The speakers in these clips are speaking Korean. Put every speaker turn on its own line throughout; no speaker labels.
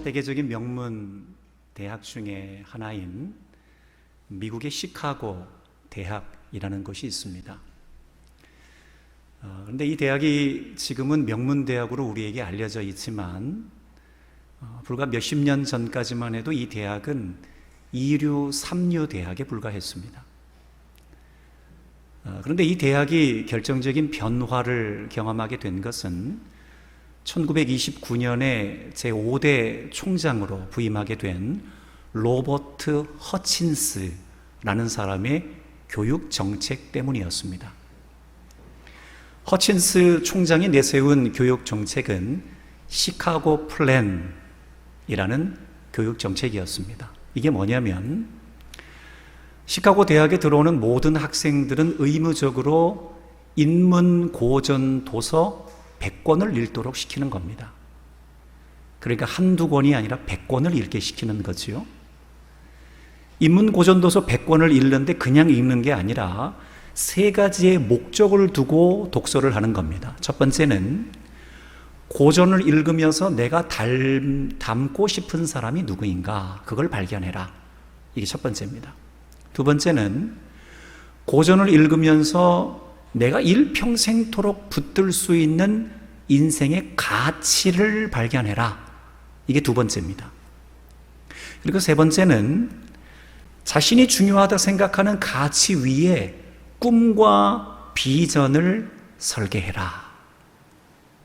세계적인 명문 대학 중에 하나인 미국의 시카고 대학이라는 곳이 있습니다. 그런데 이 대학이 지금은 명문 대학으로 우리에게 알려져 있지만 불과 몇십 년 전까지만 해도 이 대학은 2류, 3류 대학에 불과했습니다. 그런데 이 대학이 결정적인 변화를 경험하게 된 것은 1929년에 제5대 총장으로 부임하게 된 로버트 허친스라는 사람의 교육 정책 때문이었습니다. 허친스 총장이 내세운 교육 정책은 시카고 플랜이라는 교육 정책이었습니다. 이게 뭐냐면 시카고 대학에 들어오는 모든 학생들은 의무적으로 인문 고전 도서 100권을 읽도록 시키는 겁니다. 그러니까 한두 권이 아니라 100권을 읽게 시키는 거지요. 인문 고전 도서 100권을 읽는데 그냥 읽는 게 아니라 세 가지의 목적을 두고 독서를 하는 겁니다. 첫 번째는 고전을 읽으면서 내가 닮고 싶은 사람이 누구인가, 그걸 발견해라. 이게 첫 번째입니다. 두 번째는 고전을 읽으면서 내가 일평생토록 붙들 수 있는 인생의 가치를 발견해라. 이게 두 번째입니다. 그리고 세 번째는 자신이 중요하다 생각하는 가치 위에 꿈과 비전을 설계해라.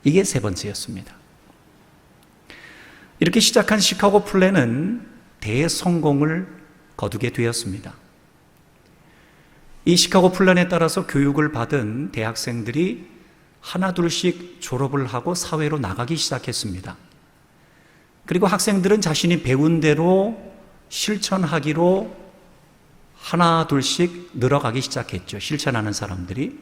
이게 세 번째였습니다. 이렇게 시작한 시카고 플랜은 대성공을 거두게 되었습니다. 이 시카고 플랜에 따라서 교육을 받은 대학생들이 하나둘씩 졸업을 하고 사회로 나가기 시작했습니다. 그리고 학생들은 자신이 배운 대로 실천하기로 하나둘씩 늘어가기 시작했죠. 실천하는 사람들이.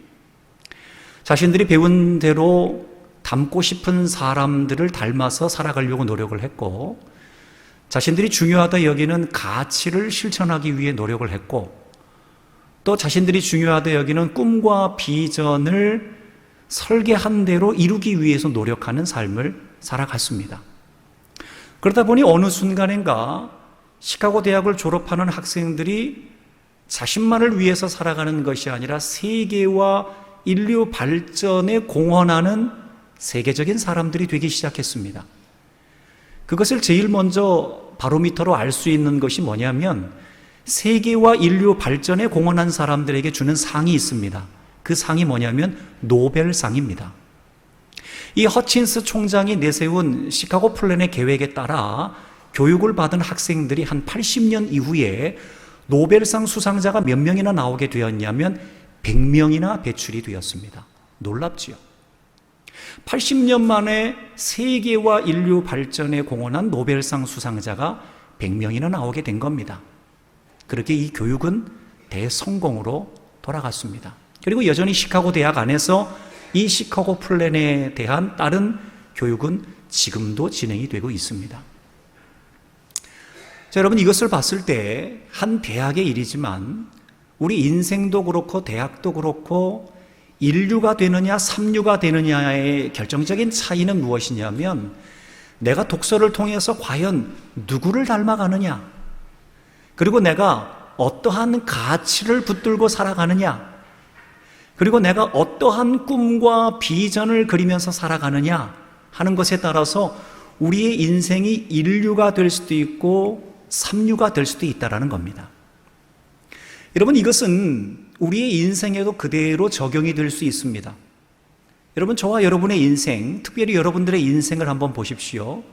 자신들이 배운 대로 닮고 싶은 사람들을 닮아서 살아가려고 노력을 했고, 자신들이 중요하다 여기는 가치를 실천하기 위해 노력을 했고, 또 자신들이 중요하다 여기는 꿈과 비전을 설계한 대로 이루기 위해서 노력하는 삶을 살아갔습니다. 그러다 보니 어느 순간인가 시카고 대학을 졸업하는 학생들이 자신만을 위해서 살아가는 것이 아니라 세계와 인류 발전에 공헌하는 세계적인 사람들이 되기 시작했습니다. 그것을 제일 먼저 바로미터로 알 수 있는 것이 뭐냐면 세계와 인류 발전에 공헌한 사람들에게 주는 상이 있습니다. 그 상이 뭐냐면 노벨상입니다. 이 허친스 총장이 내세운 시카고 플랜의 계획에 따라 교육을 받은 학생들이 한 80년 이후에 노벨상 수상자가 몇 명이나 나오게 되었냐면 100명이나 배출이 되었습니다. 놀랍지요. 80년 만에 세계와 인류 발전에 공헌한 노벨상 수상자가 100명이나 나오게 된 겁니다. 그렇게 이 교육은 대성공으로 돌아갔습니다. 그리고 여전히 시카고 대학 안에서 이 시카고 플랜에 대한 다른 교육은 지금도 진행이 되고 있습니다. 자, 여러분, 이것을 봤을 때 한 대학의 일이지만 우리 인생도 그렇고 대학도 그렇고 인류가 되느냐 3류가 되느냐의 결정적인 차이는 무엇이냐면 내가 독서를 통해서 과연 누구를 닮아가느냐, 그리고 내가 어떠한 가치를 붙들고 살아가느냐, 그리고 내가 어떠한 꿈과 비전을 그리면서 살아가느냐 하는 것에 따라서 우리의 인생이 인류가 될 수도 있고 3류가 될 수도 있다는 겁니다. 여러분, 이것은 우리의 인생에도 그대로 적용이 될 수 있습니다. 여러분, 저와 여러분의 인생, 특별히 여러분들의 인생을 한번 보십시오.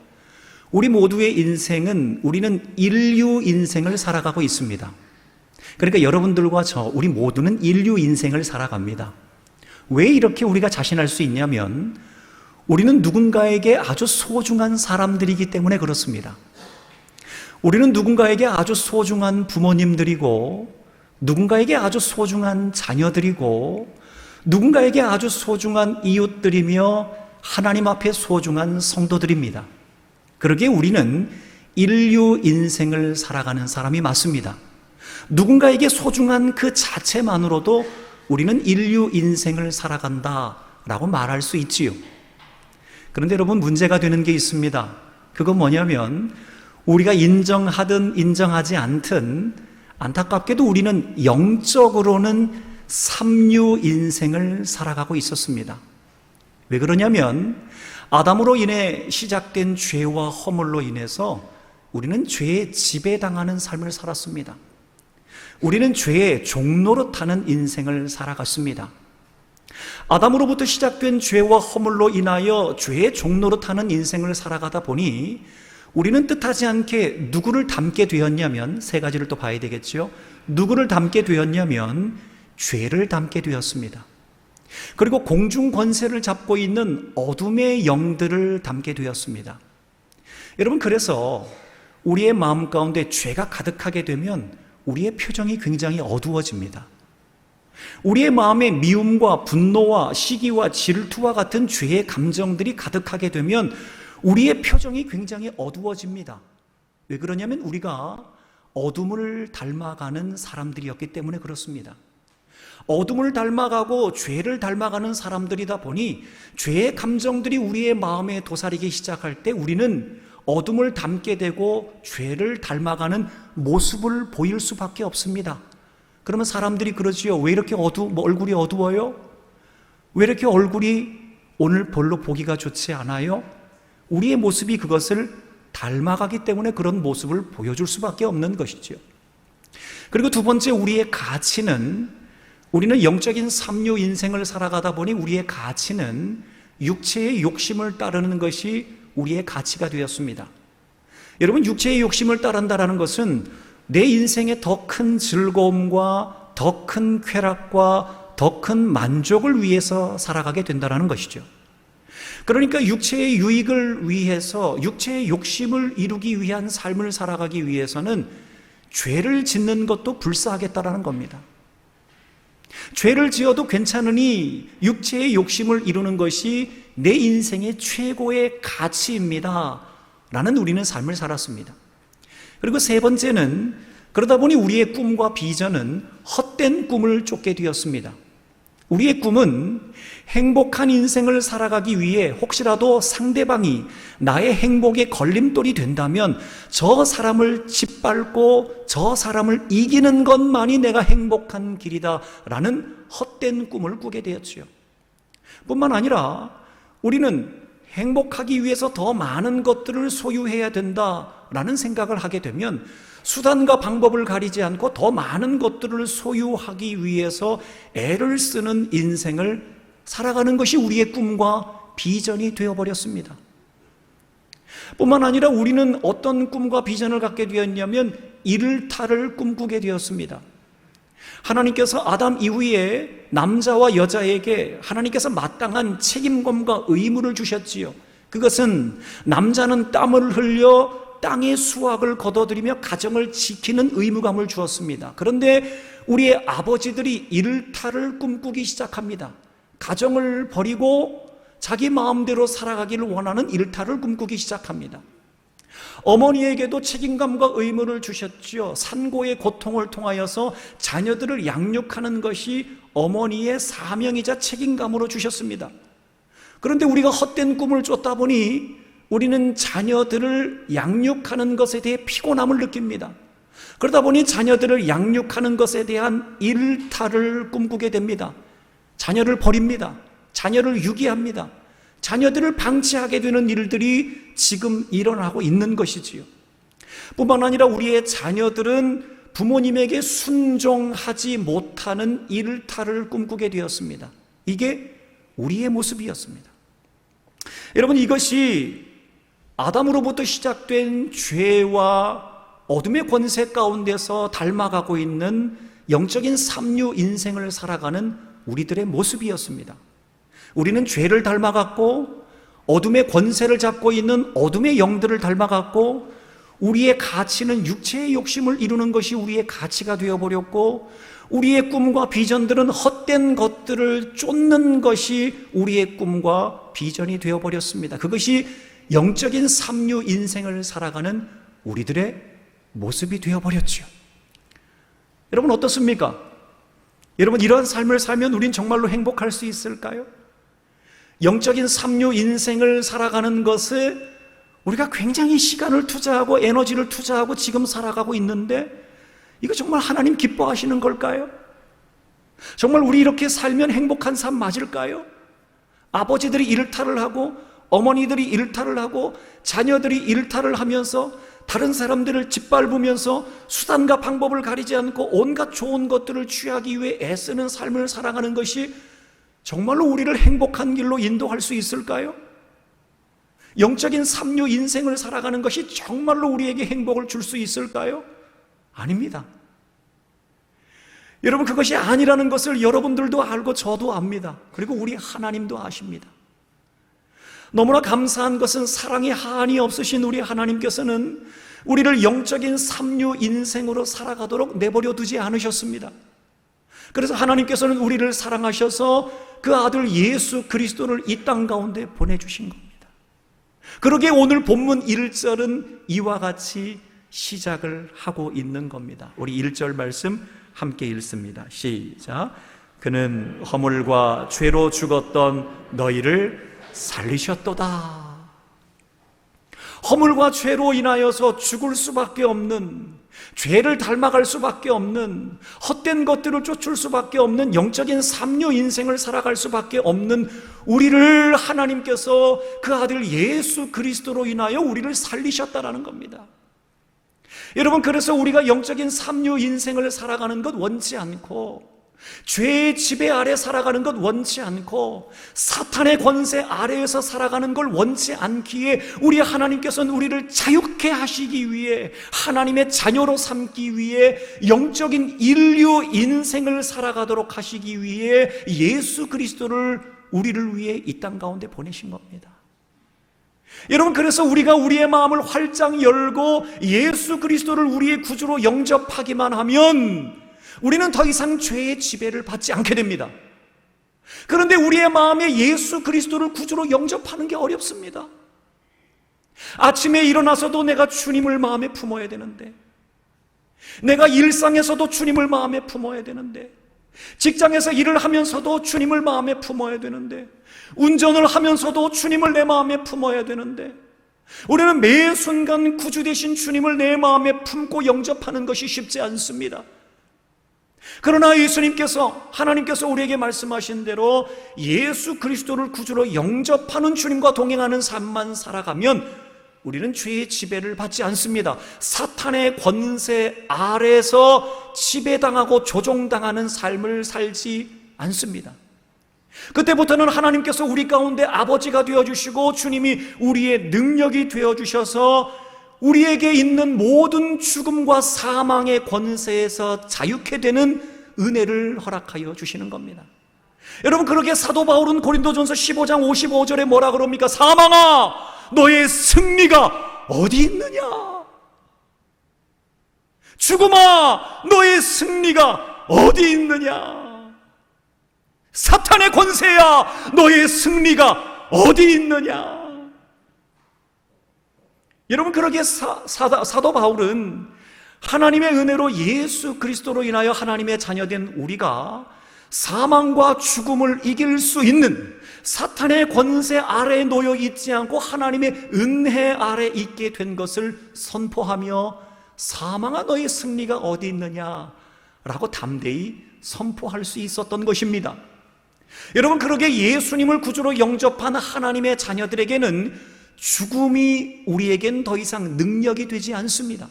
우리 모두의 인생은 우리는 인류 인생을 살아가고 있습니다. 그러니까 여러분들과 우리 모두는 인류 인생을 살아갑니다. 왜 이렇게 우리가 자신할 수 있냐면 우리는 누군가에게 아주 소중한 사람들이기 때문에 그렇습니다. 우리는 누군가에게 아주 소중한 부모님들이고, 누군가에게 아주 소중한 자녀들이고, 누군가에게 아주 소중한 이웃들이며 하나님 앞에 소중한 성도들입니다. 그러기에 우리는 인류 인생을 살아가는 사람이 맞습니다. 누군가에게 소중한 그 자체만으로도 우리는 인류 인생을 살아간다라고 말할 수 있지요. 그런데 여러분, 문제가 되는 게 있습니다. 그건 뭐냐면 우리가 인정하든 인정하지 않든 안타깝게도 우리는 영적으로는 삼류 인생을 살아가고 있었습니다. 왜 그러냐면 아담으로 인해 시작된 죄와 허물로 인해서 우리는 죄에 지배당하는 삶을 살았습니다. 우리는 죄의 종로로 타는 인생을 살아갔습니다. 아담으로부터 시작된 죄와 허물로 인하여 죄의 종로로 타는 인생을 살아가다 보니 우리는 뜻하지 않게 누구를 닮게 되었냐면 세 가지를 또 봐야 되겠죠. 누구를 닮게 되었냐면 죄를 닮게 되었습니다. 그리고 공중 권세를 잡고 있는 어둠의 영들을 닮게 되었습니다. 여러분, 그래서 우리의 마음 가운데 죄가 가득하게 되면 우리의 표정이 굉장히 어두워집니다. 우리의 마음에 미움과 분노와 시기와 질투와 같은 죄의 감정들이 가득하게 되면 우리의 표정이 굉장히 어두워집니다. 왜 그러냐면 우리가 어둠을 닮아가는 사람들이었기 때문에 그렇습니다. 어둠을 닮아가고 죄를 닮아가는 사람들이다 보니 죄의 감정들이 우리의 마음에 도사리기 시작할 때 우리는 어둠을 닮게 되고 죄를 닮아가는 모습을 보일 수밖에 없습니다. 그러면 사람들이 그러지요. 왜 이렇게 얼굴이 어두워요? 왜 이렇게 얼굴이 오늘 별로 보기가 좋지 않아요? 우리의 모습이 그것을 닮아가기 때문에 그런 모습을 보여줄 수밖에 없는 것이죠. 그리고 두 번째, 우리의 가치는, 우리는 영적인 삼류 인생을 살아가다 보니 우리의 가치는 육체의 욕심을 따르는 것이 우리의 가치가 되었습니다. 여러분, 육체의 욕심을 따른다는 것은 내 인생의 더 큰 즐거움과 더 큰 쾌락과 더 큰 만족을 위해서 살아가게 된다는 것이죠. 그러니까 육체의 유익을 위해서, 육체의 욕심을 이루기 위한 삶을 살아가기 위해서는 죄를 짓는 것도 불사하겠다라는 겁니다. 죄를 지어도 괜찮으니 육체의 욕심을 이루는 것이 내 인생의 최고의 가치입니다 라는 우리는 삶을 살았습니다. 그리고 세 번째는, 그러다 보니 우리의 꿈과 비전은 헛된 꿈을 쫓게 되었습니다. 우리의 꿈은 행복한 인생을 살아가기 위해 혹시라도 상대방이 나의 행복의 걸림돌이 된다면 저 사람을 짓밟고 저 사람을 이기는 것만이 내가 행복한 길이다 라는 헛된 꿈을 꾸게 되었지요. 뿐만 아니라 우리는 행복하기 위해서 더 많은 것들을 소유해야 된다라는 생각을 하게 되면 수단과 방법을 가리지 않고 더 많은 것들을 소유하기 위해서 애를 쓰는 인생을 살아가는 것이 우리의 꿈과 비전이 되어버렸습니다. 뿐만 아니라 우리는 어떤 꿈과 비전을 갖게 되었냐면 일탈을 꿈꾸게 되었습니다. 하나님께서 아담 이후에 남자와 여자에게 하나님께서 마땅한 책임감과 의무를 주셨지요. 그것은 남자는 땀을 흘려 땅의 수확을 거둬들이며 가정을 지키는 의무감을 주었습니다. 그런데 우리의 아버지들이 일탈을 꿈꾸기 시작합니다. 가정을 버리고 자기 마음대로 살아가기를 원하는 일탈을 꿈꾸기 시작합니다. 어머니에게도 책임감과 의무를 주셨지요. 산고의 고통을 통하여서 자녀들을 양육하는 것이 어머니의 사명이자 책임감으로 주셨습니다. 그런데 우리가 헛된 꿈을 쫓다 보니 우리는 자녀들을 양육하는 것에 대해 피곤함을 느낍니다. 그러다 보니 자녀들을 양육하는 것에 대한 일탈을 꿈꾸게 됩니다. 자녀를 버립니다. 자녀를 유기합니다. 자녀들을 방치하게 되는 일들이 지금 일어나고 있는 것이지요. 뿐만 아니라 우리의 자녀들은 부모님에게 순종하지 못하는 일탈을 꿈꾸게 되었습니다. 이게 우리의 모습이었습니다. 여러분, 이것이 아담으로부터 시작된 죄와 어둠의 권세 가운데서 닮아가고 있는 영적인 삼류 인생을 살아가는 우리들의 모습이었습니다. 우리는 죄를 닮아갔고 어둠의 권세를 잡고 있는 어둠의 영들을 닮아갔고 우리의 가치는 육체의 욕심을 이루는 것이 우리의 가치가 되어버렸고 우리의 꿈과 비전들은 헛된 것들을 쫓는 것이 우리의 꿈과 비전이 되어버렸습니다. 그것이 영적인 삼류 인생을 살아가는 우리들의 모습이 되어버렸죠. 여러분, 어떻습니까? 여러분, 이런 삶을 살면 우린 정말로 행복할 수 있을까요? 영적인 삼류 인생을 살아가는 것에 우리가 굉장히 시간을 투자하고 에너지를 투자하고 지금 살아가고 있는데 이거 정말 하나님 기뻐하시는 걸까요? 정말 우리 이렇게 살면 행복한 삶 맞을까요? 아버지들이 일탈을 하고 어머니들이 일탈을 하고 자녀들이 일탈을 하면서 다른 사람들을 짓밟으면서 수단과 방법을 가리지 않고 온갖 좋은 것들을 취하기 위해 애쓰는 삶을 살아가는 것이 정말로 우리를 행복한 길로 인도할 수 있을까요? 영적인 삼류 인생을 살아가는 것이 정말로 우리에게 행복을 줄 수 있을까요? 아닙니다. 여러분, 그것이 아니라는 것을 여러분들도 알고 저도 압니다. 그리고 우리 하나님도 아십니다. 너무나 감사한 것은 사랑이 한이 없으신 우리 하나님께서는 우리를 영적인 삼류 인생으로 살아가도록 내버려 두지 않으셨습니다. 그래서 하나님께서는 우리를 사랑하셔서 그 아들 예수 그리스도를 이 땅 가운데 보내주신 겁니다. 그러기에 오늘 본문 1절은 이와 같이 시작을 하고 있는 겁니다. 우리 1절 말씀 함께 읽습니다. 시작. 그는 허물과 죄로 죽었던 너희를 살리셨도다. 허물과 죄로 인하여서 죽을 수밖에 없는, 죄를 닮아갈 수밖에 없는, 헛된 것들을 쫓을 수밖에 없는 영적인 삼류 인생을 살아갈 수밖에 없는 우리를 하나님께서 그 아들 예수 그리스도로 인하여 우리를 살리셨다라는 겁니다. 여러분, 그래서 우리가 영적인 삼류 인생을 살아가는 것 원치 않고, 죄의 지배 아래 살아가는 것 원치 않고, 사탄의 권세 아래에서 살아가는 걸 원치 않기에 우리 하나님께서는 우리를 자유케 하시기 위해, 하나님의 자녀로 삼기 위해, 영적인 인류 인생을 살아가도록 하시기 위해 예수 그리스도를 우리를 위해 이 땅 가운데 보내신 겁니다. 여러분, 그래서 우리가 우리의 마음을 활짝 열고 예수 그리스도를 우리의 구주로 영접하기만 하면 우리는 더 이상 죄의 지배를 받지 않게 됩니다. 그런데 우리의 마음에 예수 그리스도를 구주로 영접하는 게 어렵습니다. 아침에 일어나서도 내가 주님을 마음에 품어야 되는데, 내가 일상에서도 주님을 마음에 품어야 되는데, 직장에서 일을 하면서도 주님을 마음에 품어야 되는데, 운전을 하면서도 주님을 내 마음에 품어야 되는데, 우리는 매 순간 구주 되신 주님을 내 마음에 품고 영접하는 것이 쉽지 않습니다. 그러나 예수님께서, 하나님께서 우리에게 말씀하신 대로 예수 그리스도를 구주로 영접하는 주님과 동행하는 삶만 살아가면 우리는 죄의 지배를 받지 않습니다. 사탄의 권세 아래서 지배당하고 조종당하는 삶을 살지 않습니다. 그때부터는 하나님께서 우리 가운데 아버지가 되어주시고 주님이 우리의 능력이 되어주셔서 우리에게 있는 모든 죽음과 사망의 권세에서 자유케 되는 은혜를 허락하여 주시는 겁니다. 여러분, 그러기에 사도 바울은 고린도전서 15장 55절에 뭐라 그럽니까? 사망아, 너의 승리가 어디 있느냐? 죽음아, 너의 승리가 어디 있느냐? 사탄의 권세야, 너의 승리가 어디 있느냐? 여러분, 그러기에 사도 바울은 하나님의 은혜로 예수 그리스도로 인하여 하나님의 자녀된 우리가 사망과 죽음을 이길 수 있는, 사탄의 권세 아래에 놓여 있지 않고 하나님의 은혜 아래 있게 된 것을 선포하며 사망아, 너의 승리가 어디 있느냐 라고 담대히 선포할 수 있었던 것입니다. 여러분, 그러기에 예수님을 구주로 영접한 하나님의 자녀들에게는 죽음이 우리에겐 더 이상 능력이 되지 않습니다.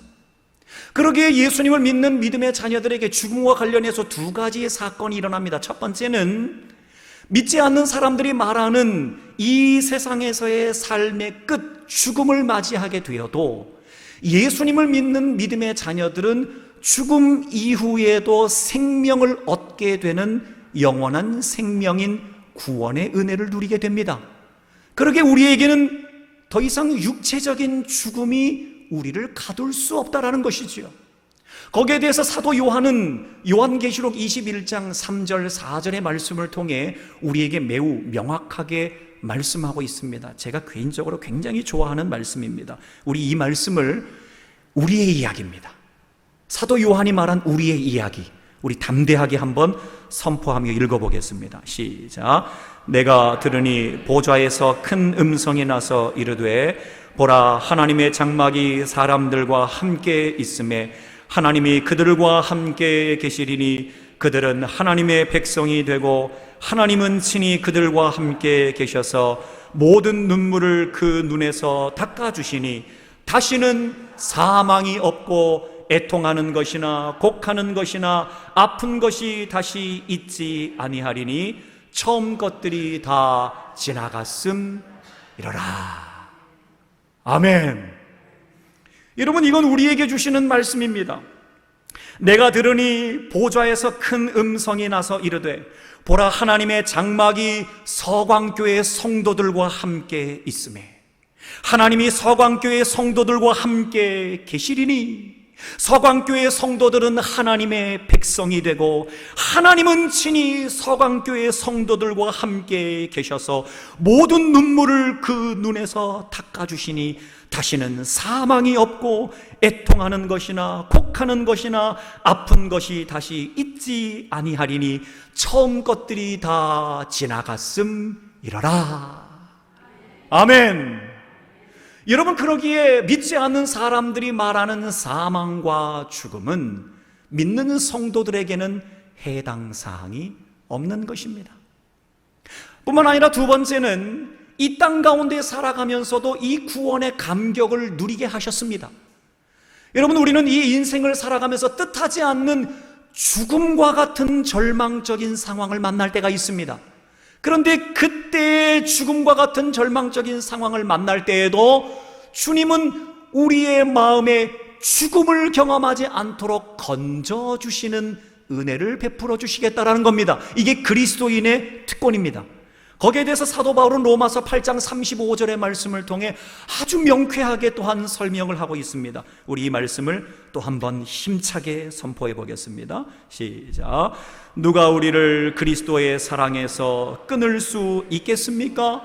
그러기에 예수님을 믿는 믿음의 자녀들에게 죽음과 관련해서 두 가지의 사건이 일어납니다. 첫 번째는 믿지 않는 사람들이 말하는 이 세상에서의 삶의 끝, 죽음을 맞이하게 되어도 예수님을 믿는 믿음의 자녀들은 죽음 이후에도 생명을 얻게 되는 영원한 생명인 구원의 은혜를 누리게 됩니다. 그러기에 우리에게는 더 이상 육체적인 죽음이 우리를 가둘 수 없다라는 것이지요. 거기에 대해서 사도 요한은 요한계시록 21장 3절 4절의 말씀을 통해 우리에게 매우 명확하게 말씀하고 있습니다. 제가 개인적으로 굉장히 좋아하는 말씀입니다. 우리 이 말씀을 우리의 이야기입니다. 사도 요한이 말한 우리의 이야기, 우리 담대하게 한번 선포하며 읽어보겠습니다. 시작. 내가 들으니 보좌에서 큰 음성이 나서 이르되 보라, 하나님의 장막이 사람들과 함께 있음에 하나님이 그들과 함께 계시리니 그들은 하나님의 백성이 되고 하나님은 친히 그들과 함께 계셔서 모든 눈물을 그 눈에서 닦아주시니 다시는 사망이 없고 애통하는 것이나 곡하는 것이나 아픈 것이 다시 있지 아니하리니 처음 것들이 다 지나갔음이러라. 아멘. 여러분, 이건 우리에게 주시는 말씀입니다. 내가 들으니 보좌에서 큰 음성이 나서 이르되 보라, 하나님의 장막이 서광교회 성도들과 함께 있음에 하나님이 서광교회 성도들과 함께 계시리니 서광교회 성도들은 하나님의 백성이 되고 하나님은 친히 서광교회 성도들과 함께 계셔서 모든 눈물을 그 눈에서 닦아주시니 다시는 사망이 없고 애통하는 것이나 곡하는 것이나 아픈 것이 다시 있지 아니하리니 처음 것들이 다 지나갔음이러라. 아멘. 여러분, 그러기에 믿지 않는 사람들이 말하는 사망과 죽음은 믿는 성도들에게는 해당 사항이 없는 것입니다. 뿐만 아니라 두 번째는 이 땅 가운데 살아가면서도 이 구원의 감격을 누리게 하셨습니다. 여러분, 우리는 이 인생을 살아가면서 뜻하지 않는 죽음과 같은 절망적인 상황을 만날 때가 있습니다. 그런데 그때의 죽음과 같은 절망적인 상황을 만날 때에도 주님은 우리의 마음에 죽음을 경험하지 않도록 건져주시는 은혜를 베풀어 주시겠다라는 겁니다. 이게 그리스도인의 특권입니다. 거기에 대해서 사도 바울은 로마서 8장 35절의 말씀을 통해 아주 명쾌하게 또한 설명을 하고 있습니다. 우리 이 말씀을 또 한번 힘차게 선포해 보겠습니다. 시작. 누가 우리를 그리스도의 사랑에서 끊을 수 있겠습니까?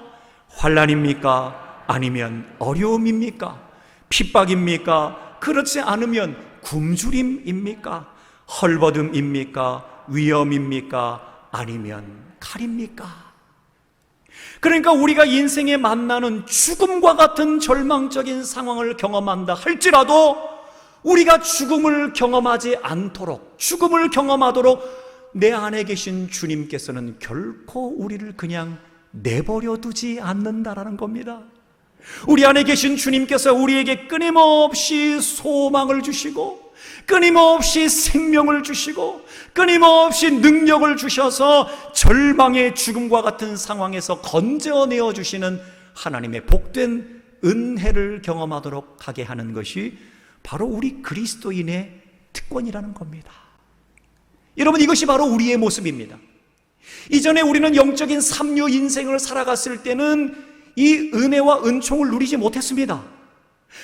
환난입니까? 아니면 어려움입니까? 핍박입니까? 그렇지 않으면 굶주림입니까? 헐벗음입니까? 위험입니까? 아니면 칼입니까? 그러니까 우리가 인생에 만나는 죽음과 같은 절망적인 상황을 경험한다 할지라도 우리가 죽음을 경험하지 않도록, 죽음을 경험하도록 내 안에 계신 주님께서는 결코 우리를 그냥 내버려 두지 않는다라는 겁니다. 우리 안에 계신 주님께서 우리에게 끊임없이 소망을 주시고 끊임없이 생명을 주시고 끊임없이 능력을 주셔서 절망의 죽음과 같은 상황에서 건져내어 주시는 하나님의 복된 은혜를 경험하도록 하게 하는 것이 바로 우리 그리스도인의 특권이라는 겁니다. 여러분, 이것이 바로 우리의 모습입니다. 이전에 우리는 영적인 삼류 인생을 살아갔을 때는 이 은혜와 은총을 누리지 못했습니다.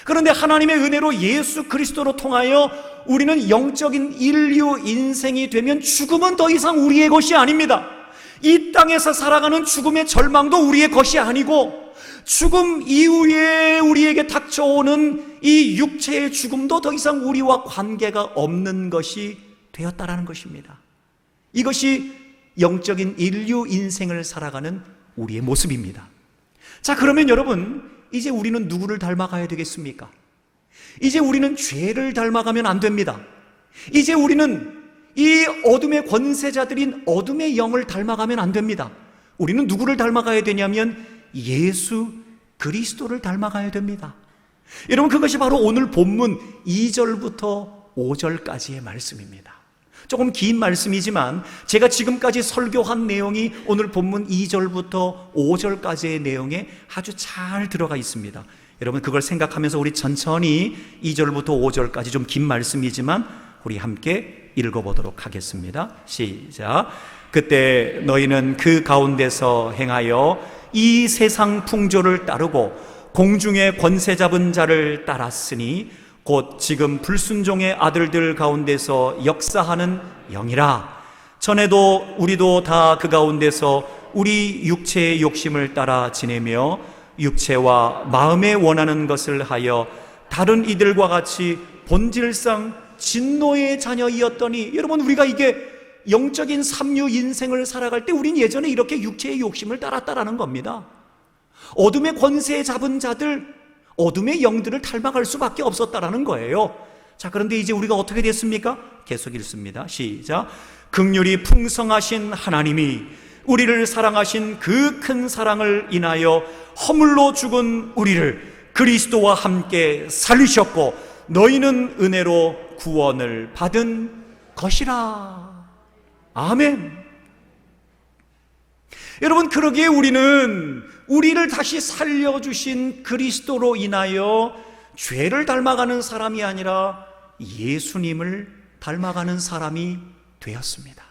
그런데 하나님의 은혜로 예수 그리스도로 통하여 우리는 영적인 인류 인생이 되면 죽음은 더 이상 우리의 것이 아닙니다. 이 땅에서 살아가는 죽음의 절망도 우리의 것이 아니고 죽음 이후에 우리에게 닥쳐오는 이 육체의 죽음도 더 이상 우리와 관계가 없는 것이 되었다라는 것입니다. 이것이 영적인 인류 인생을 살아가는 우리의 모습입니다. 자, 그러면 여러분, 이제 우리는 누구를 닮아가야 되겠습니까? 이제 우리는 죄를 닮아가면 안 됩니다. 이제 우리는 이 어둠의 권세자들인 어둠의 영을 닮아가면 안 됩니다. 우리는 누구를 닮아가야 되냐면 예수 그리스도를 닮아가야 됩니다. 여러분, 그것이 바로 오늘 본문 2절부터 5절까지의 말씀입니다. 조금 긴 말씀이지만 제가 지금까지 설교한 내용이 오늘 본문 2절부터 5절까지의 내용에 아주 잘 들어가 있습니다. 여러분, 그걸 생각하면서 우리 천천히 2절부터 5절까지 좀 긴 말씀이지만 우리 함께 읽어보도록 하겠습니다. 시작. 그때 너희는 그 가운데서 행하여 이 세상 풍조를 따르고 공중의 권세 잡은 자를 따랐으니 곧 지금 불순종의 아들들 가운데서 역사하는 영이라. 전에도 우리도 다 그 가운데서 우리 육체의 욕심을 따라 지내며 육체와 마음에 원하는 것을 하여 다른 이들과 같이 본질상 진노의 자녀이었더니, 여러분, 우리가 이게 영적인 삼류 인생을 살아갈 때 우린 예전에 이렇게 육체의 욕심을 따랐다라는 겁니다. 어둠의 권세에 잡은 자들, 어둠의 영들을 닮아갈 수밖에 없었다라는 거예요. 자, 그런데 이제 우리가 어떻게 됐습니까? 계속 읽습니다. 시작. 긍휼이 풍성하신 하나님이 우리를 사랑하신 그 큰 사랑을 인하여 허물로 죽은 우리를 그리스도와 함께 살리셨고 너희는 은혜로 구원을 받은 것이라. 아멘. 여러분, 그러기에 우리는 우리를 다시 살려주신 그리스도로 인하여 죄를 닮아가는 사람이 아니라 예수님을 닮아가는 사람이 되었습니다.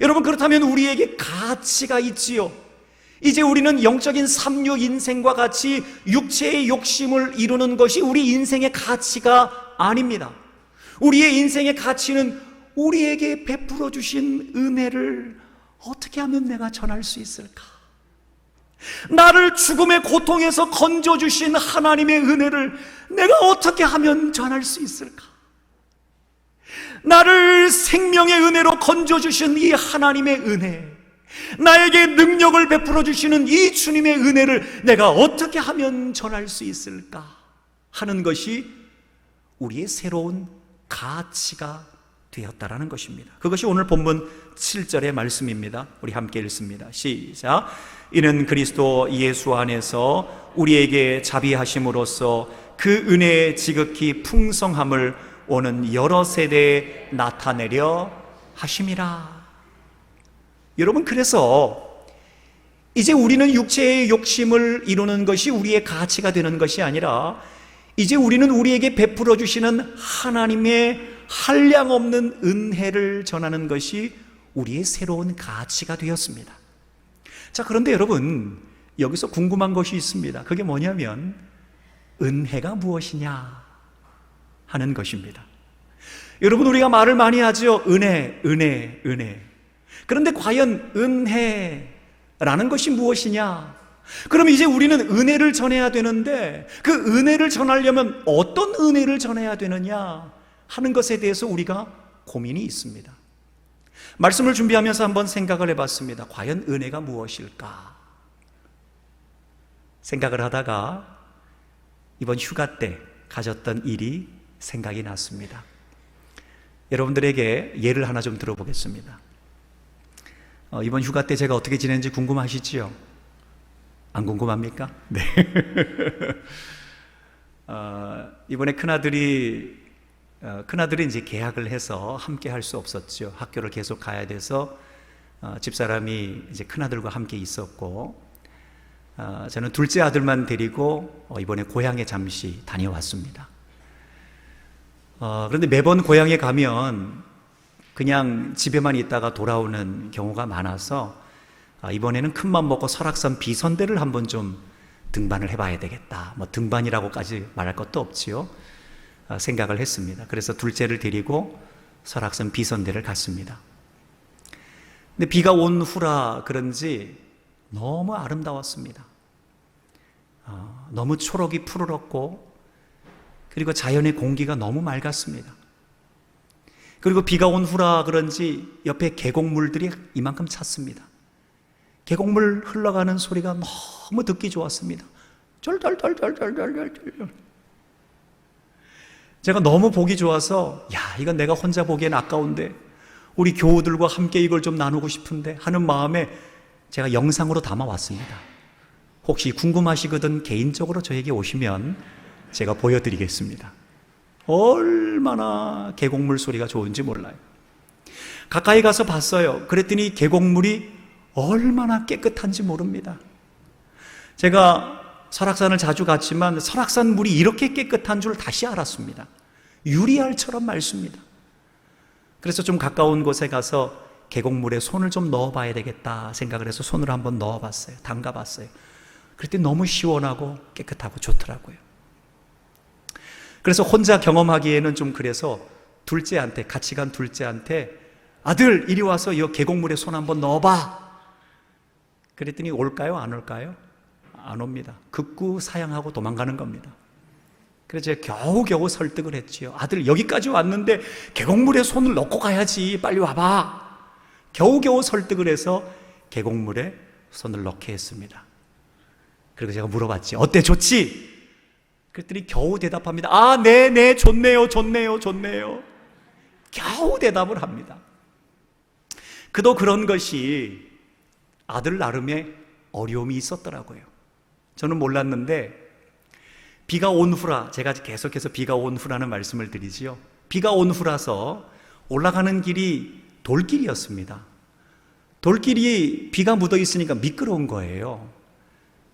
여러분, 그렇다면 우리에게 가치가 있지요. 이제 우리는 영적인 삼류 인생과 같이 육체의 욕심을 이루는 것이 우리 인생의 가치가 아닙니다. 우리의 인생의 가치는 우리에게 베풀어 주신 은혜를 어떻게 하면 내가 전할 수 있을까? 나를 죽음의 고통에서 건져주신 하나님의 은혜를 내가 어떻게 하면 전할 수 있을까? 나를 생명의 은혜로 건져주신 이 하나님의 은혜, 나에게 능력을 베풀어 주시는 이 주님의 은혜를 내가 어떻게 하면 전할 수 있을까 하는 것이 우리의 새로운 가치가 되었다라는 것입니다. 그것이 오늘 본문 7절의 말씀입니다. 우리 함께 읽습니다. 시작. 이는 그리스도 예수 안에서 우리에게 자비하심으로써 그 은혜의 지극히 풍성함을 오는 여러 세대에 나타내려 하심이라. 여러분, 그래서 이제 우리는 육체의 욕심을 이루는 것이 우리의 가치가 되는 것이 아니라 이제 우리는 우리에게 베풀어 주시는 하나님의 한량없는 은혜를 전하는 것이 우리의 새로운 가치가 되었습니다. 자, 그런데 여러분, 여기서 궁금한 것이 있습니다. 그게 뭐냐면 은혜가 무엇이냐 하는 것입니다. 여러분, 우리가 말을 많이 하죠. 은혜, 은혜, 은혜. 그런데 과연 은혜라는 것이 무엇이냐? 그럼 이제 우리는 은혜를 전해야 되는데 그 은혜를 전하려면 어떤 은혜를 전해야 되느냐 하는 것에 대해서 우리가 고민이 있습니다. 말씀을 준비하면서 한번 생각을 해봤습니다. 과연 은혜가 무엇일까? 생각을 하다가 이번 휴가 때 가졌던 일이 생각이 났습니다. 여러분들에게 예를 하나 좀 들어보겠습니다. 이번 휴가 때 제가 어떻게 지냈는지 궁금하시지요? 안 궁금합니까? 네. 이번에 큰아들이 이제 계약을 해서 함께 할 수 없었죠. 학교를 계속 가야 돼서 집사람이 이제 큰아들과 함께 있었고 저는 둘째 아들만 데리고 이번에 고향에 잠시 다녀왔습니다. 그런데 매번 고향에 가면 그냥 집에만 있다가 돌아오는 경우가 많아서 이번에는 큰맘 먹고 설악산 비선대를 한번 좀 등반을 해봐야 되겠다. 뭐 등반이라고까지 말할 것도 없지요. 생각을 했습니다. 그래서 둘째를 데리고 설악산 비선대를 갔습니다. 근데 비가 온 후라 그런지 너무 아름다웠습니다. 너무 초록이 푸르렀고 그리고 자연의 공기가 너무 맑았습니다. 그리고 비가 온 후라 그런지 옆에 계곡물들이 이만큼 찼습니다. 계곡물 흘러가는 소리가 너무 듣기 좋았습니다. 쫄쫄쫄쫄쫄쫄쫄. 제가 너무 보기 좋아서 이건 내가 혼자 보기엔 아까운데 우리 교우들과 함께 이걸 좀 나누고 싶은데 하는 마음에 제가 영상으로 담아왔습니다. 혹시 궁금하시거든 개인적으로 저에게 오시면 제가 보여드리겠습니다. 얼마나 계곡물 소리가 좋은지 몰라요. 가까이 가서 봤어요. 그랬더니 계곡물이 얼마나 깨끗한지 모릅니다. 제가 설악산을 자주 갔지만 설악산 물이 이렇게 깨끗한 줄 다시 알았습니다. 유리알처럼 맑습니다. 그래서 좀 가까운 곳에 가서 계곡물에 손을 좀 넣어봐야 되겠다 생각을 해서 손을 한번 넣어봤어요. 담가봤어요. 그랬더니 너무 시원하고 깨끗하고 좋더라고요. 그래서 혼자 경험하기에는 좀 그래서 같이 간 둘째한테 아들 이리 와서 이 계곡물에 손 한번 넣어봐. 그랬더니 올까요? 안 올까요? 안 옵니다. 극구 사양하고 도망가는 겁니다. 그래서 제가 겨우겨우 설득을 했지요. 아들 여기까지 왔는데 계곡물에 손을 넣고 가야지. 빨리 와봐. 겨우겨우 설득을 해서 계곡물에 손을 넣게 했습니다. 그리고 제가 물어봤지. 어때? 좋지? 그랬더니 겨우 대답합니다. 아, 네, 좋네요. 겨우 대답을 합니다. 그도 그런 것이 아들 나름의 어려움이 있었더라고요. 저는 몰랐는데 비가 온 후라, 제가 계속해서 비가 온 후라는 말씀을 드리지요. 비가 온 후라서 올라가는 길이 돌길이었습니다. 돌길이 비가 묻어 있으니까 미끄러운 거예요.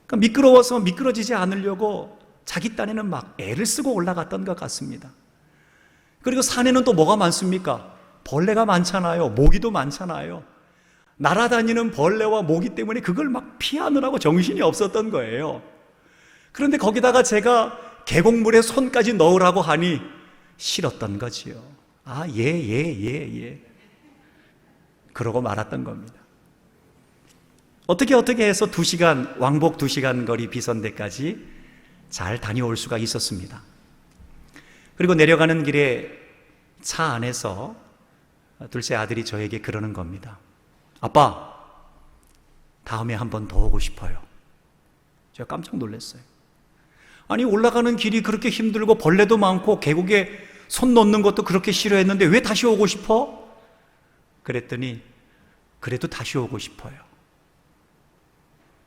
그러니까 미끄러워서 미끄러지지 않으려고 자기 딴에는 막 애를 쓰고 올라갔던 것 같습니다. 그리고 산에는 또 뭐가 많습니까? 벌레가 많잖아요. 모기도 많잖아요. 날아다니는 벌레와 모기 때문에 그걸 막 피하느라고 정신이 없었던 거예요. 그런데 거기다가 제가 계곡물에 손까지 넣으라고 하니 싫었던 거지요. 아, 예. 그러고 말았던 겁니다. 어떻게 해서 2시간, 왕복 2시간 거리 비선대까지 잘 다녀올 수가 있었습니다. 그리고 내려가는 길에 차 안에서 둘째 아들이 저에게 그러는 겁니다. 아빠, 다음에 한 번 더 오고 싶어요. 제가 깜짝 놀랐어요. 아니, 올라가는 길이 그렇게 힘들고 벌레도 많고 계곡에 손 놓는 것도 그렇게 싫어했는데 왜 다시 오고 싶어? 그랬더니 그래도 다시 오고 싶어요.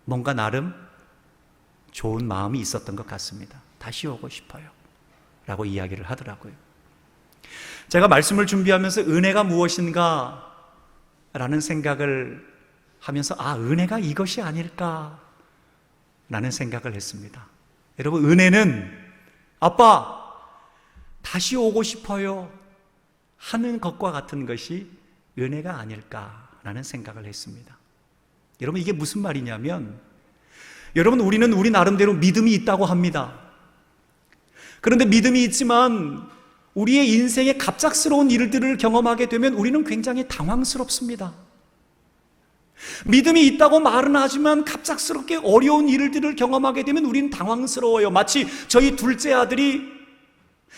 뭔가 나름 좋은 마음이 있었던 것 같습니다. 다시 오고 싶어요 라고 이야기를 하더라고요. 제가 말씀을 준비하면서 은혜가 무엇인가 라는 생각을 하면서 은혜가 이것이 아닐까 라는 생각을 했습니다. 여러분, 은혜는 아빠 다시 오고 싶어요 하는 것과 같은 것이 은혜가 아닐까라는 생각을 했습니다. 여러분, 이게 무슨 말이냐면, 여러분, 우리는 우리 나름대로 믿음이 있다고 합니다. 그런데 믿음이 있지만 우리의 인생에 갑작스러운 일들을 경험하게 되면 우리는 굉장히 당황스럽습니다. 믿음이 있다고 말은 하지만 갑작스럽게 어려운 일들을 경험하게 되면 우리는 당황스러워요. 마치 저희 둘째 아들이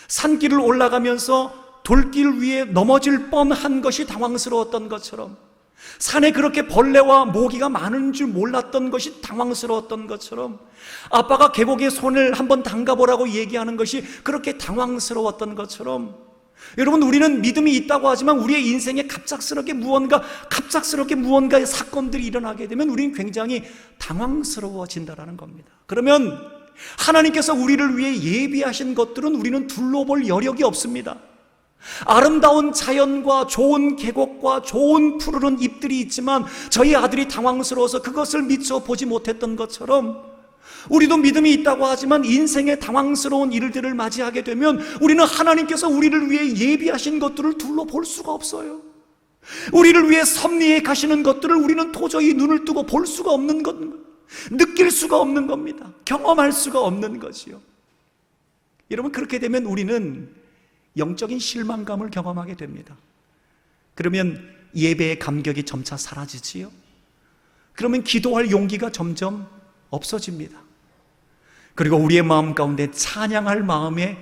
산길을 올라가면서 돌길 위에 넘어질 뻔한 것이 당황스러웠던 것처럼, 산에 그렇게 벌레와 모기가 많은 줄 몰랐던 것이 당황스러웠던 것처럼, 아빠가 계곡에 손을 한번 담가보라고 얘기하는 것이 그렇게 당황스러웠던 것처럼, 여러분, 우리는 믿음이 있다고 하지만 우리의 인생에 갑작스럽게 무언가의 사건들이 일어나게 되면 우리는 굉장히 당황스러워진다라는 겁니다. 그러면 하나님께서 우리를 위해 예비하신 것들은 우리는 둘러볼 여력이 없습니다. 아름다운 자연과 좋은 계곡과 좋은 푸르른 잎들이 있지만 저희 아들이 당황스러워서 그것을 미처 보지 못했던 것처럼, 우리도 믿음이 있다고 하지만 인생의 당황스러운 일들을 맞이하게 되면 우리는 하나님께서 우리를 위해 예비하신 것들을 둘러볼 수가 없어요. 우리를 위해 섭리해 가시는 것들을 우리는 도저히 눈을 뜨고 볼 수가 없는 것, 느낄 수가 없는 겁니다. 경험할 수가 없는 것이요. 여러분, 그렇게 되면 우리는 영적인 실망감을 경험하게 됩니다. 그러면 예배의 감격이 점차 사라지지요. 그러면 기도할 용기가 점점 없어집니다. 그리고 우리의 마음 가운데 찬양할 마음의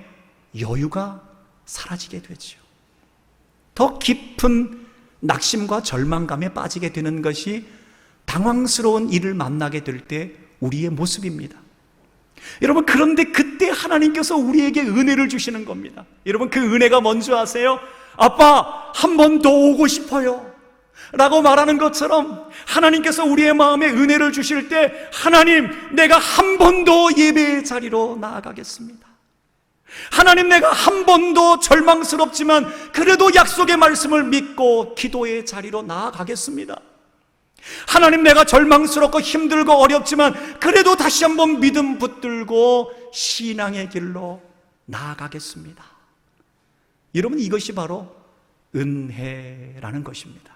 여유가 사라지게 되죠. 더 깊은 낙심과 절망감에 빠지게 되는 것이 당황스러운 일을 만나게 될 때 우리의 모습입니다. 여러분, 그런데 그때 하나님께서 우리에게 은혜를 주시는 겁니다. 여러분, 그 은혜가 뭔지 아세요? 아빠, 한 번 더 오고 싶어요 라고 말하는 것처럼 하나님께서 우리의 마음에 은혜를 주실 때, 하나님, 내가 한 번 더 예배의 자리로 나아가겠습니다. 하나님, 내가 한 번 더 절망스럽지만 그래도 약속의 말씀을 믿고 기도의 자리로 나아가겠습니다. 하나님, 내가 절망스럽고 힘들고 어렵지만 그래도 다시 한번 믿음 붙들고 신앙의 길로 나아가겠습니다. 여러분, 이것이 바로 은혜라는 것입니다.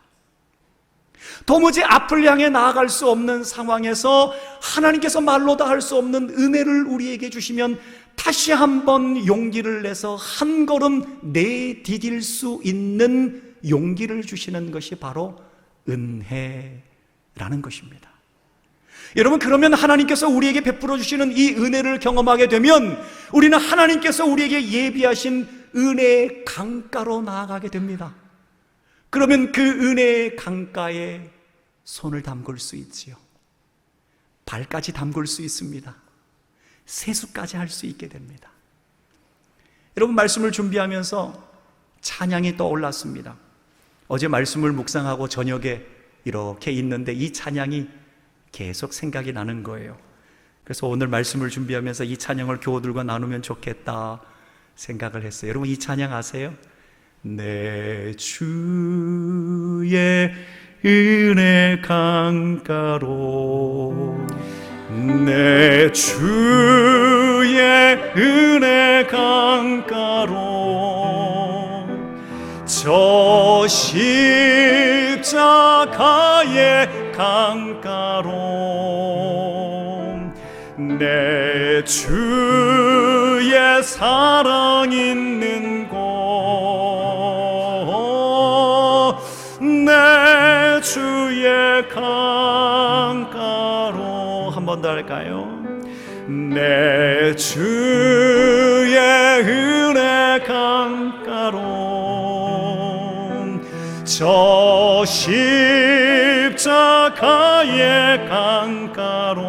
도무지 앞을 향해 나아갈 수 없는 상황에서 하나님께서 말로 다 할 수 없는 은혜를 우리에게 주시면 다시 한번 용기를 내서 한 걸음 내디딜 수 있는 용기를 주시는 것이 바로 은혜라는 것입니다. 여러분, 그러면 하나님께서 우리에게 베풀어 주시는 이 은혜를 경험하게 되면 우리는 하나님께서 우리에게 예비하신 은혜의 강가로 나아가게 됩니다. 그러면 그 은혜의 강가에 손을 담글 수 있지요. 발까지 담글 수 있습니다. 세수까지 할 수 있게 됩니다. 여러분, 말씀을 준비하면서 찬양이 떠올랐습니다. 어제 말씀을 묵상하고 저녁에 이렇게 있는데 이 찬양이 계속 생각이 나는 거예요. 그래서 오늘 말씀을 준비하면서 이 찬양을 교우들과 나누면 좋겠다 생각을 했어요. 여러분, 이 찬양 아세요? 내 주의 은혜 강가로, 내 주의 은혜 강가로, 저 십자가의 강가로, 내 주의 사랑 있는 곳, 내 주의 강가로. 한 번 더 할까요? 내 주의 은혜 강가로, 저 십자가의 강가로,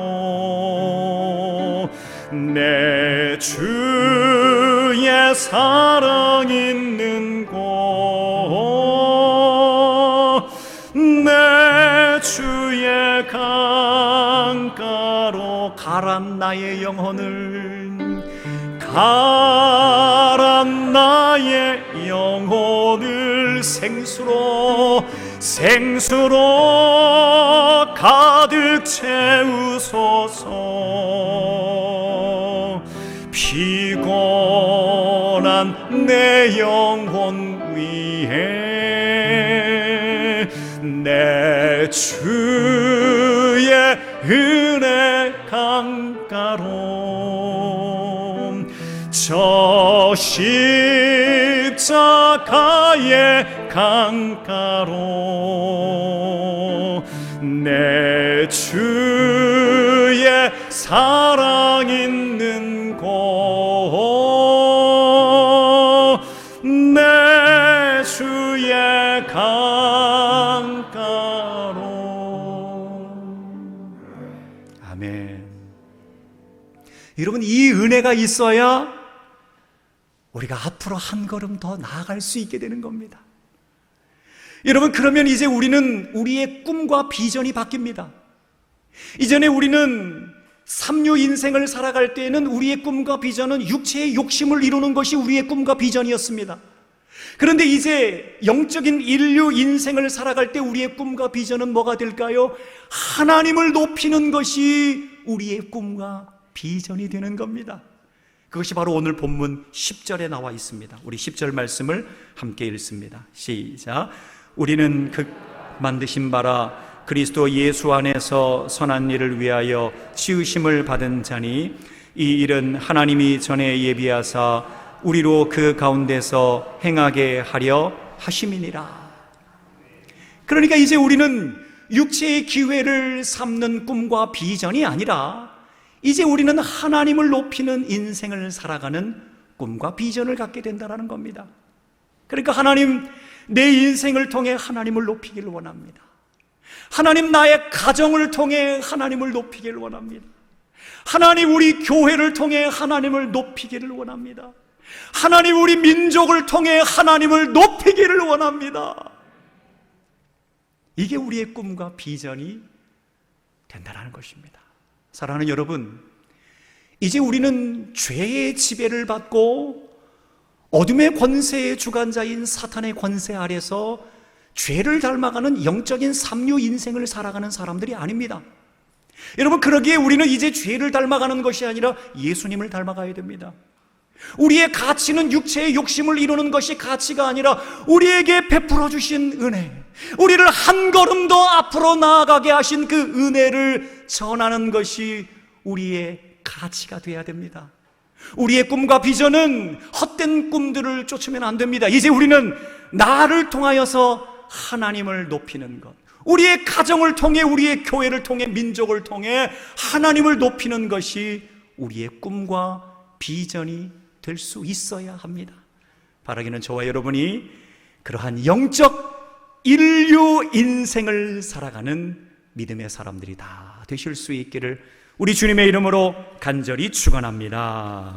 내 주의 사랑 있는 곳, 내 주의 강가로. 가란 나의 영혼을, 가란 나의 영혼을 생수로, 생수로 가득 채우소서. 피곤한 내 영혼 위에 내 주의 은혜 강가로, 저 십자가의 강가로, 내 주의 사랑 있는 곳, 내 주의 강가로. 아멘. 여러분, 이 은혜가 있어야 우리가 앞으로 한 걸음 더 나아갈 수 있게 되는 겁니다. 여러분, 그러면 이제 우리는 우리의 꿈과 비전이 바뀝니다. 이전에 우리는 삼류 인생을 살아갈 때에는 우리의 꿈과 비전은 육체의 욕심을 이루는 것이 우리의 꿈과 비전이었습니다. 그런데 이제 영적인 인류 인생을 살아갈 때 우리의 꿈과 비전은 뭐가 될까요? 하나님을 높이는 것이 우리의 꿈과 비전이 되는 겁니다. 그것이 바로 오늘 본문 10절에 나와 있습니다. 우리 10절 말씀을 함께 읽습니다. 시작. 우리는 그 만드신 바라 그리스도 예수 안에서 선한 일을 위하여 지으심을 받은 자니, 이 일은 하나님이 전에 예비하사 우리로 그 가운데서 행하게 하려 하심이니라. 그러니까 이제 우리는 육체의 기회를 삼는 꿈과 비전이 아니라 이제 우리는 하나님을 높이는 인생을 살아가는 꿈과 비전을 갖게 된다는 겁니다. 그러니까 하나님, 내 인생을 통해 하나님을 높이기를 원합니다. 하나님, 나의 가정을 통해 하나님을 높이기를 원합니다. 하나님, 우리 교회를 통해 하나님을 높이기를 원합니다. 하나님, 우리 민족을 통해 하나님을 높이기를 원합니다. 이게 우리의 꿈과 비전이 된다는 것입니다. 사랑하는 여러분, 이제 우리는 죄의 지배를 받고 어둠의 권세의 주관자인 사탄의 권세 아래서 죄를 닮아가는 영적인 삼류 인생을 살아가는 사람들이 아닙니다. 여러분, 그러기에 우리는 이제 죄를 닮아가는 것이 아니라 예수님을 닮아가야 됩니다. 우리의 가치는 육체의 욕심을 이루는 것이 가치가 아니라 우리에게 베풀어 주신 은혜, 우리를 한 걸음 더 앞으로 나아가게 하신 그 은혜를 전하는 것이 우리의 가치가 되어야 됩니다. 우리의 꿈과 비전은 헛된 꿈들을 쫓으면 안 됩니다. 이제 우리는 나를 통하여서 하나님을 높이는 것, 우리의 가정을 통해, 우리의 교회를 통해, 민족을 통해 하나님을 높이는 것이 우리의 꿈과 비전이 될 수 있어야 합니다. 바라기는 저와 여러분이 그러한 영적 인류 인생을 살아가는 믿음의 사람들이 다 되실 수 있기를 우리 주님의 이름으로 간절히 축원합니다.